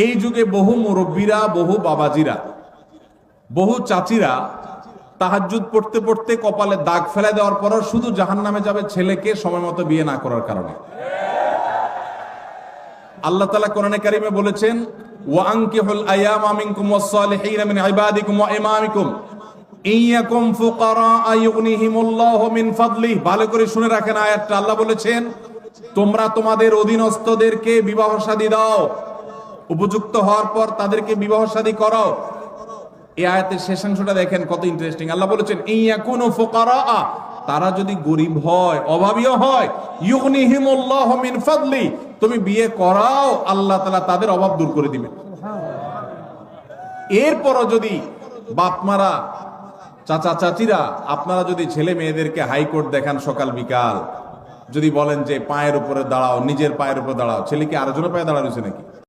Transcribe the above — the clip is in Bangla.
এই যুগে বহু মুরব্বীরা, বহু বাবাজিরা, বহু চাচিরা তাহাজ্জুদ পড়তে পড়তে কপালে দাগ ফেলে দেওয়ার পরও শুধু জাহান্নামে যাবে ছেলেকে সময় মতো বিয়ে না করার কারণে। আল্লাহ তাআলা কোরআনে কারীমে বলেছেন, ওয়া আনকিহুল আয়ামা মিনকুম ওয়াস-সালিহিনা মিন ইবাদিকুম ওয়া ইমামিকুম ইয়াকুম ফুকারা আয়ুগনিহিমুল্লাহু মিন ফাদলিহি। ভালো করে শুনে রাখেন আয়াতটা। আল্লাহ বলেছেন, তোমরা তোমাদের অধীনস্থদেরকে বিবাহ শাদী দাও, উপযুক্ত হওয়ার পর তাদেরকে বিবাহ শাদী করো। এই আয়াতের শেষাংশটা দেখেন কত ইন্টারেস্টিং। আল্লাহ বলেছেন, ইয়াকুনু ফুকারা, তারা যদি গরিব হয়, অভাবীও হয়, ইউগনিহিমুল্লাহু মিন ফাদলি, তুমি বিয়ে করাও, আল্লাহ তাআলা তাদের অভাব দূর করে দিবেন। এরপরও যদি বাপমারা, চাচা চাচিরা, আপনারা যদি ছেলে মেয়েদেরকে হাইকোর্ট দেখান সকাল বিকাল, যদি বলেন যে পায়ের উপরে দাঁড়াও, নিজের পায়ের উপরে দাঁড়াও, ছেলে কি আরেকজনের পায়ে দাঁড়া রয়েছে নাকি?